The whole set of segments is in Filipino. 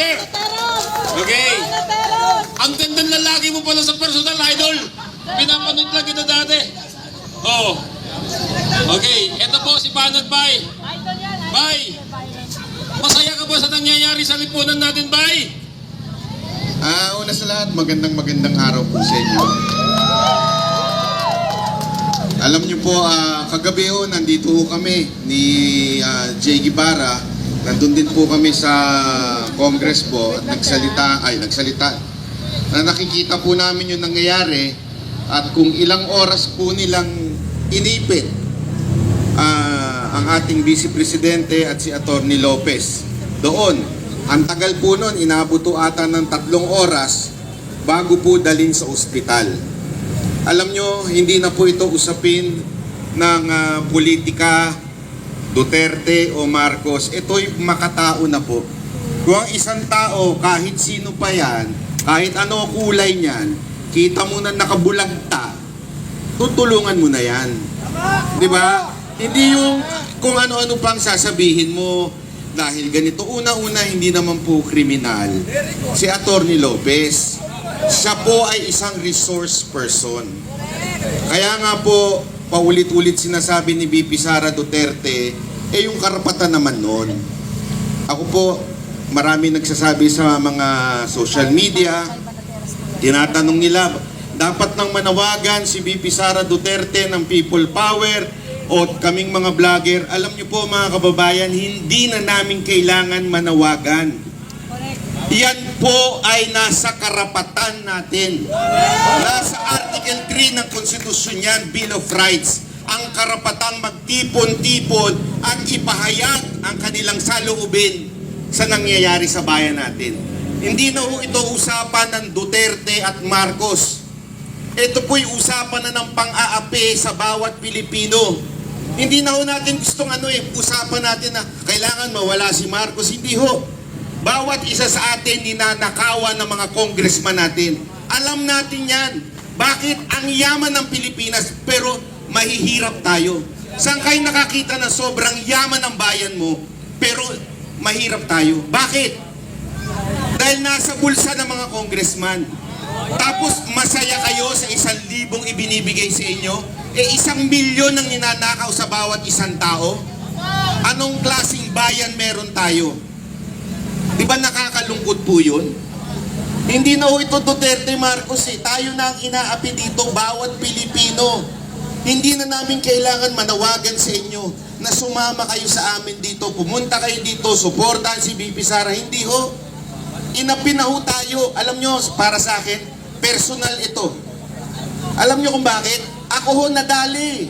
sir. Okay. Ang gandang lalaki mo pala sa personal, idol. Pinapanood lang kita dati. Oo. Okay, ito po si Banat Bay. Bay, masaya ka ba sa nangyayari sa lipunan natin, Bay? Una sa lahat, magandang araw po sa inyo. Alam niyo po, kagabi ho, nandito ho kami ni Jay Guevara. Nandun din po kami sa Congress po at nagsalita. Na nakikita po namin yung nangyayari at kung ilang oras po nilang inipit ang ating Vice Presidente at si Atty. Lopez. Doon, ang tagal po nun, inabot po ata ng 3 oras bago po dalhin sa ospital. Alam nyo, hindi na po ito usapin ng politika, Duterte o Marcos. Ito'y makatao na po. Kung ang isang tao, kahit sino pa yan, kahit ano kulay niyan, kita mo na nakabulagta, tutulungan mo na yan. Di ba? Hindi yung kung ano-ano pang sasabihin mo dahil ganito. Una-una, hindi naman po kriminal si Atty. Lopez. Siya po ay isang resource person. Kaya nga po, paulit-ulit sinasabi ni VP Sara Duterte, yung karapatan naman nun. Ako po, marami nagsasabi sa mga social media, tinatanong nila, dapat nang manawagan si VP Sara Duterte ng People Power o kaming mga vlogger. Alam niyo po mga kababayan, hindi na namin kailangan manawagan. Yan po ay nasa karapatan natin. Nasa Article 3 ng Konstitusyon yan, Bill of Rights. Ang karapatang magtipon-tipon at ipahayag ang kanilang saloobin sa nangyayari sa bayan natin. Hindi na ho ito usapan ng Duterte at Marcos. Ito po'y usapan na ng pang-aapi sa bawat Pilipino. Hindi na ho natin gustong usapan natin na kailangan mawala si Marcos. Hindi ho. Bawat isa sa atin ninanakawan ng mga congressman natin. Alam natin yan. Bakit ang yaman ng Pilipinas pero mahihirap tayo? Saan kayo nakakita na sobrang yaman ng bayan mo pero mahirap tayo? Bakit? Dahil nasa bulsa ng mga congressman. Tapos masaya kayo sa 1,000 ibinibigay sa inyo? 1,000,000 ang ninanakaw sa bawat isang tao? Anong klaseng bayan meron tayo? Di ba nakakalungkot po yun? Hindi na ho ito Duterte Marcos tayo na ang inaapi dito, bawat Pilipino. Hindi na namin kailangan manawagan sa inyo na sumama kayo sa amin dito, pumunta kayo dito, suportahan si VP Sara. Hindi ho. Inapi na ho tayo. Alam nyo, para sa akin, personal ito. Alam nyo kung bakit? Ako ho nadali.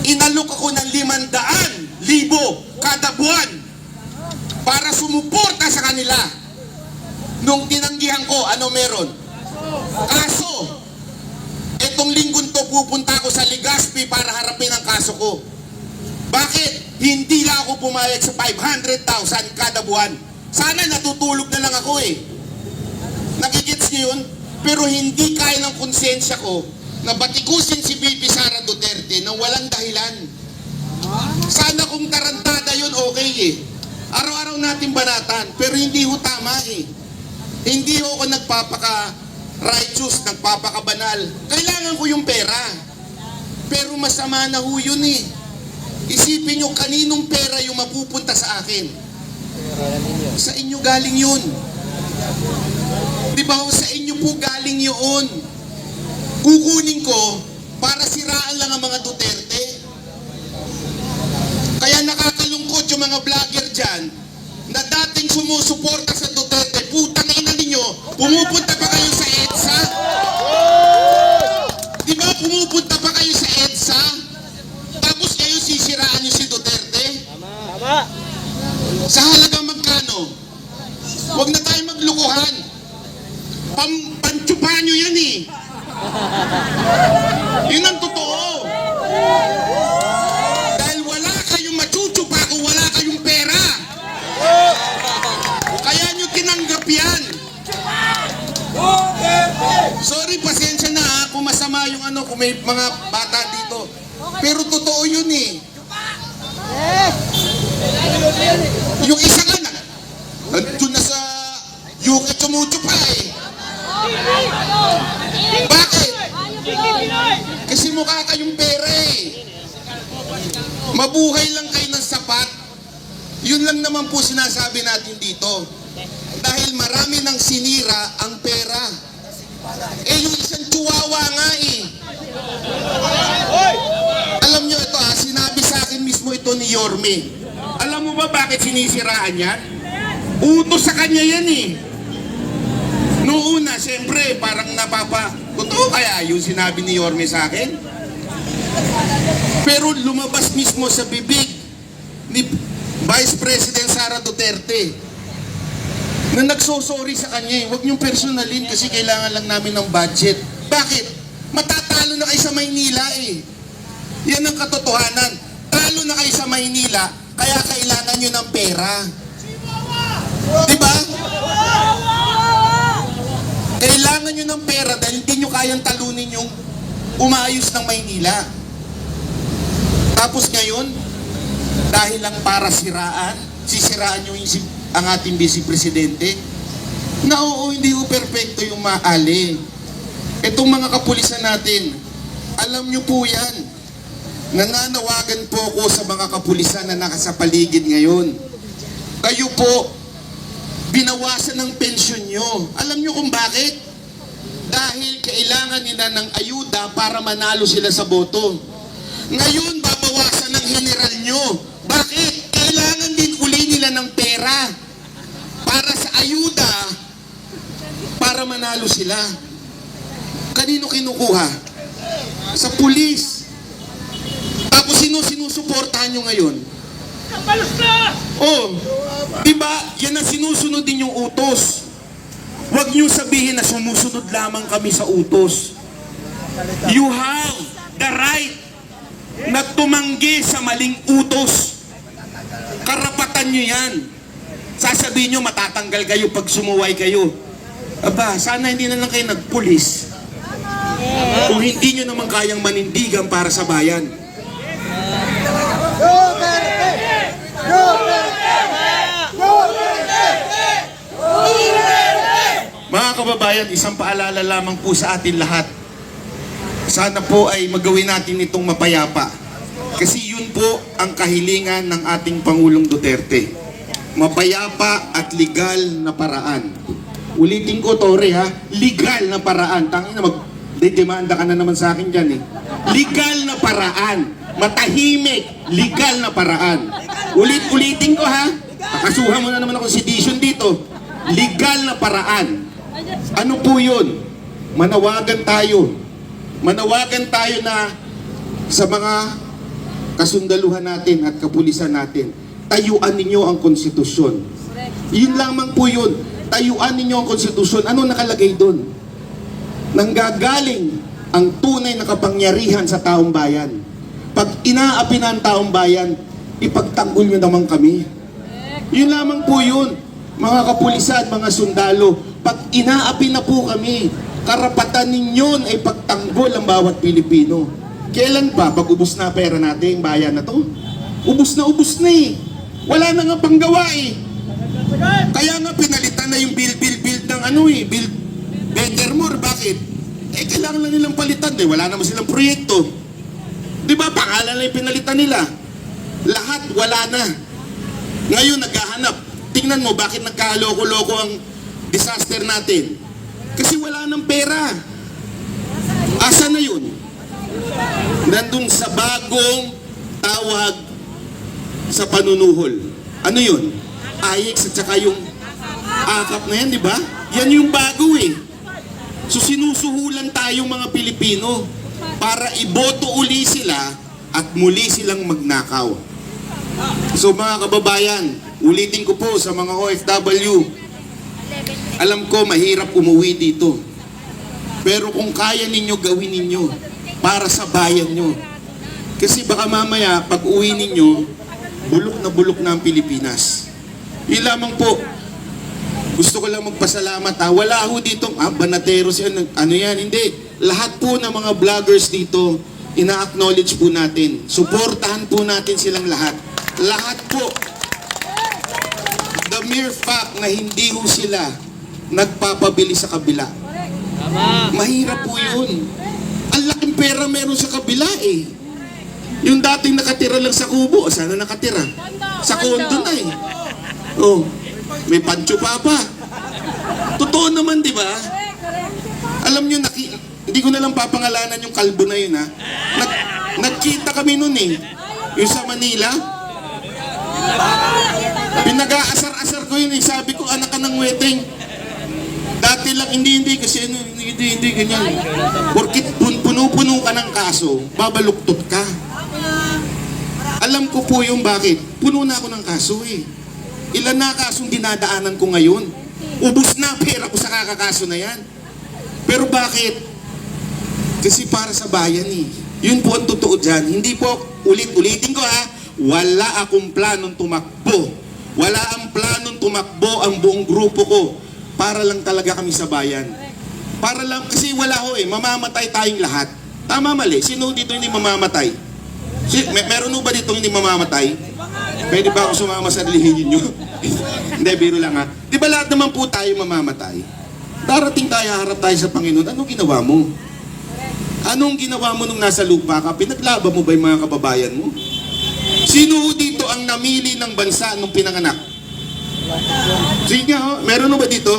Inalok ako ng 500,000 kada buwan para sumuporta sa kanila. Nung tinanggihan ko, ano meron? Kaso. Etong linggong to pupunta ako sa Legazpi para harapin ang kaso ko. Bakit? Hindi lang ako pumayag sa 500,000 kada buwan. Sana natutulog na lang ako Nagigits niyo yun? Pero hindi kaya ng konsensya ko na batikusin si VP Sara Duterte nang walang dahilan. Sana kung tarantada yun, okay Araw-araw natin banatan, pero hindi ho tama Hindi ho ako nagpapaka-righteous, nagpapakabanal. Kailangan ko yung pera. Pero masama na ho yun Isipin nyo kaninong pera yung mapupunta sa akin. Sa inyo galing yun. Di ba ho, sa inyo po galing yun. Kukunin ko para siraan lang ang mga Duterte. Kaya nakakalungkot yung mga vlogger dyan na dating sumusuporta sa Duterte. Putang ina ninyo, pumupunta pa kayo sa EDSA? Di ba pumupunta pa kayo sa EDSA? Tapos kayo sisiraan nyo si Duterte? Tama. Sa halagang magkano? Huwag na tayo maglukuhan. Pantsupa nyo yan Yun ang totoo. Dahil wala kayong machuchupa kung wala kayong pera. Kaya nyo tinanggap yan. Sorry, pasensya na kung masama yung kung may mga bata dito. Pero totoo yun Yung isa nga na, doon na sa dapat. Yun lang naman po sinasabi natin dito. Dahil marami nang sinira ang pera. Eh yung isang chihuahua nga eh. Alam nyo ito sinabi sa akin mismo ito ni Yorme. Alam mo ba bakit sinisiraan yan? Utos sa kanya yan eh. Noong una, siyempre, parang totoo kaya yung sinabi ni Yorme sa akin? Pero lumabas mismo sa bibig ni Vice President Sara Duterte na nagsosorry sa kanya. Huwag niyong personalin kasi kailangan lang namin ng budget. Bakit? Matatalo na kayo sa Maynila eh. Yan ang katotohanan. Talo na kayo sa Maynila, kaya kailangan nyo ng pera. Diba? Kailangan nyo ng pera dahil hindi nyo kayang talunin yung umaayos ng Maynila. Tapos ngayon, dahil lang para sisiraan nyo ang ating Vice Presidente, na oo, hindi ko perfecto yung maali. Itong mga kapulisan natin, alam nyo po yan. Nananawagan po ako sa mga kapulisan na nakasapaligid ngayon. Kayo po, binawasan ng pensyon nyo. Alam nyo kung bakit? Dahil kailangan nila ng ayuda para manalo sila sa boto. Ngayon, babawasan ng general nyo. Bakit? Kailangan din uli nila ng pera para sa ayuda para manalo sila. Kanino kinukuha? Sa pulis. Tapos sinusuportahan nyo ngayon? Oh, diba? Yan ang sinusunod din yung utos. Huwag nyo sabihin na sumusunod lamang kami sa utos. You have the right na tumanggi sa maling utos. Karapatan nyo yan. Sasabihin nyo matatanggal kayo pag sumuway kayo. Aba, sana hindi na lang kayo nagpulis. Kung hindi nyo naman kayang manindigan para sa bayan. Mga kababayan, isang paalala lamang po sa atin lahat. Sana po ay magawin natin itong mapayapa. Kasi yun po ang kahilingan ng ating Pangulong Duterte. Mapayapa at legal na paraan. Ulitin ko, Tore ha, legal na paraan. Tangina, magdedemanda ka na naman sa akin dyan eh. Legal na paraan. Matahimik, legal na paraan. Ulitin ko ha, kakasuhan mo na naman ako sedition dito. Legal na paraan. Ano po yun? Manawagan tayo. Manawagan tayo na sa mga kasundaluhan natin at kapulisan natin. Tayuan ninyo ang konstitusyon. Yun lamang po yun. Tayuan ninyo ang konstitusyon. Ano nakalagay doon? Nanggagaling ang tunay na kapangyarihan sa taong bayan. Pag inaapi na ang taong bayan, ipagtanggol nyo naman kami. Yun lamang po yun. Mga kapulisan, mga sundalo, pag inaapi na po kami, karapatan ninyon ay pagtanggol ang bawat Pilipino. Kailan pa? Pag ubos na pera natin, bayan na to? Ubos na eh. Wala na nga panggawa eh. Kaya nga pinalitan na yung build ng build better more. Bakit? Eh kailangan lang nilang palitan eh. Wala naman silang proyekto. Di ba? Pangalan lang yung pinalitan nila. Lahat wala na. Ngayon naghahanap. Tingnan mo bakit nagkaloko-loko ang disaster natin. Kasi wala nang pera. Asa na yun? Nandun sa bagong tawag sa panunuhol. Ano yun? AIX at saka yung akap na yan, di ba? Yan yung bago eh. So sinusuhulan tayong mga Pilipino para iboto uli sila at muli silang magnakaw. So mga kababayan, ulitin ko po sa mga OFW, alam ko mahirap umuwi dito. Pero kung kaya ninyo, gawin ninyo para sa bayan nyo. Kasi baka mamaya, pag uwi ninyo, bulok na ang Pilipinas. Yun lamang po. Gusto ko lang magpasalamat ha. Wala ho dito, banateros yan, ano yan, hindi. Lahat po ng mga vloggers dito, ina-acknowledge po natin. Suportahan po natin silang lahat. Lahat po. The mere fact na hindi ho sila nagpapabili sa kabila. Mahirap po yun. Ang laking pera meron sa kabila eh. Yung dating nakatira lang sa kubo, sana nakatira? Sa kondo na eh. Oh, may pancho pa. Totoo naman, di ba? Alam nyo, hindi ko na lang papangalanan yung kalbo na yun, ha? Nagkita kami nun eh. Yung sa Manila. Pinag-aasar-asar ko yun eh. Sabi ko, anak ka ng wedding. Dati lang, hindi kasi hindi ganyan. Porkit puno-puno ka ng kaso, babaluktot ka. Alam ko po yung bakit. Puno na ako ng kaso eh. Ilan na kasong dinadaanan ko ngayon? Ubus na pera ko sa kakakaso na yan. Pero bakit? Kasi para sa bayan eh. Yun po ang totoo dyan. Hindi po, ulitin ko ha, wala akong planong tumakbo. Wala ang planong tumakbo ang buong grupo ko. Para lang talaga kami sa bayan. Para lang, kasi wala ho eh, mamamatay tayong lahat. Tama mali, sino dito hindi mamamatay? Meron ho ba dito hindi mamamatay? Pwede ba ako sumama sa relihiyon nyo? Hindi, biro lang ha. Di ba lahat naman po tayo mamamatay? Darating tayo, harap tayo sa Panginoon, anong ginawa mo? Anong ginawa mo nung nasa lupa ka? Pinaglaban mo ba yung mga kababayan mo? Sino dito ang namili ng bansa nung pinanganak? Sige ho, meron ho ba dito?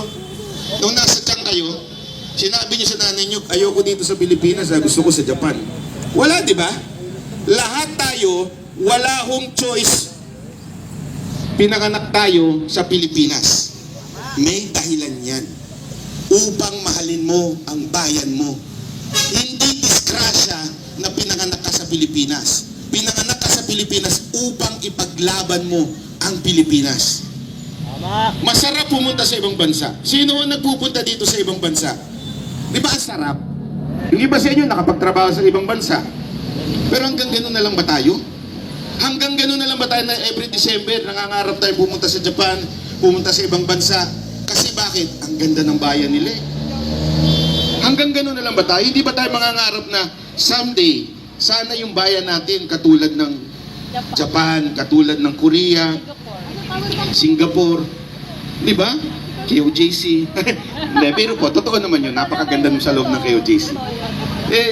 Nung nasa tiyan kayo, sinabi niyo sa nanay niyo, ayoko dito sa Pilipinas, gusto ko sa Japan. Wala, di ba? Lahat tayo, wala hong choice. Pinanganak tayo sa Pilipinas. May dahilan yan. Upang mahalin mo ang bayan mo. Hindi disgrasya na pinanganak ka sa Pilipinas. Pinanganak ka sa Pilipinas upang ipaglaban mo ang Pilipinas. Masarap pumunta sa ibang bansa. Sino ang nagpupunta dito sa ibang bansa? Di ba ang sarap? Yung iba sa inyo nakapagtrabaho sa ibang bansa. Pero hanggang gano'n na lang ba tayo? Hanggang gano'n na lang ba tayo na every December nangangarap tayo pumunta sa Japan, pumunta sa ibang bansa? Kasi bakit? Ang ganda ng bayan nila eh. Hanggang gano'n na lang ba tayo? Hindi ba tayo mangangarap na someday, sana yung bayan natin katulad ng Japan, katulad ng Korea, Singapore, di ba? KOJC. Hindi, pero po, totoo naman yun. Napakaganda nung sa loob ng KOJC.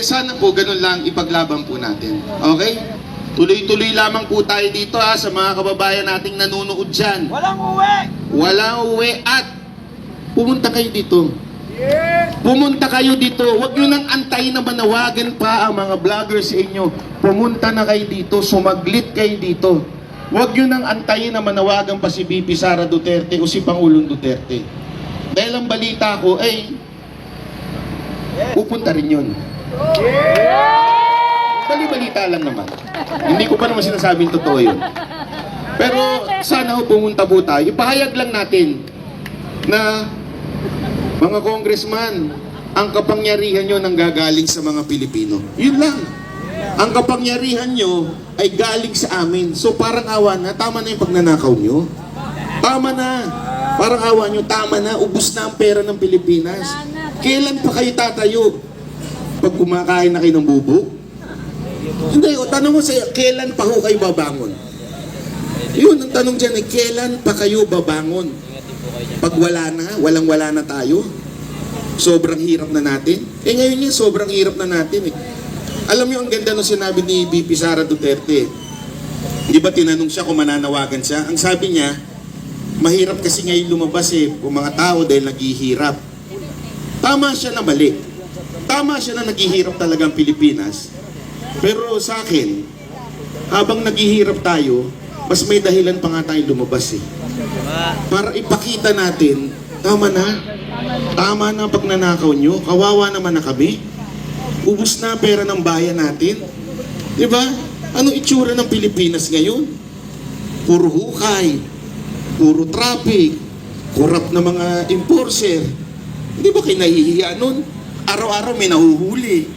Sana po, ganun lang ipaglaban po natin. Okay? Tuloy-tuloy lamang po tayo dito ha, sa mga kababayan nating nanonood dyan. Walang uwi! Walang uwi at pumunta kayo dito. Pumunta kayo dito. Huwag nyo nang antayin na manawagan pa ang mga vloggers sa inyo. Pumunta na kayo dito. Sumaglit kayo dito. Huwag nyo nang antayin na manawagan pa si VP Sara Duterte o si Pangulong Duterte. Dahil ang balita ko ay pupunta rin yun. Bali-balita lang naman. Hindi ko pa naman sinasabing totoo yun. Pero sana ho pumunta po tayo. Ipahayag lang natin na mga congressman, ang kapangyarihan nyo nanggagaling sa mga Pilipino. Yun lang. Ang kapangyarihan nyo ay galing sa amin. So parang awa na, tama na yung pagnanakaw nyo. Tama na. Parang awa nyo, tama na. Ubus na ang pera ng Pilipinas. Kailan pa kayo tatayo? Pag kumakain na kayo ng bubuk? Hindi, o tanong mo sa'yo, kailan pa ho kayo babangon? Yun, ang tanong dyan ay, kailan pa kayo babangon? Pag wala na, walang-wala na tayo, sobrang hirap na natin. Ngayon yun, sobrang hirap na natin eh. Alam niyo, ang ganda nung sinabi ni VP Sara Duterte. Di ba tinanong siya kung mananawagan siya? Ang sabi niya, mahirap kasi ngayon lumabas eh, kung mga tao dahil naghihirap. Tama siya na mali. Tama siya na naghihirap talaga ang Pilipinas. Pero sa akin, habang naghihirap tayo, mas may dahilan pa nga tayo lumabas eh. Para ipakita natin, tama na. Tama na ang pagnanakaw nyo. Kawawa naman na kami. Ubus na pera ng bayan natin. Diba? Anong itsura ng Pilipinas ngayon? Puro hukay, puro traffic, corrupt na mga enforcer. Di ba kayo nahihiya nun? Araw-araw may nahuhuli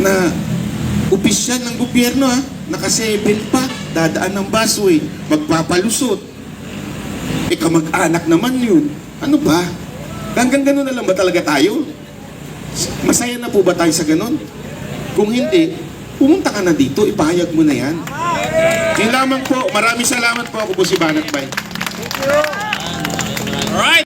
na opisyal ng gobyerno ha, naka-7 pa, dadaan ng busway, magpapalusot. Kamag-anak naman yun. Ano ba? Hanggang ganun na lang ba talaga tayo? Masaya na po ba tayo sa ganun? Kung hindi, pumunta ka na dito, ipahayag mo na yan. Yun lamang po. Maraming salamat po. Ako po si Banat Bay. Alright!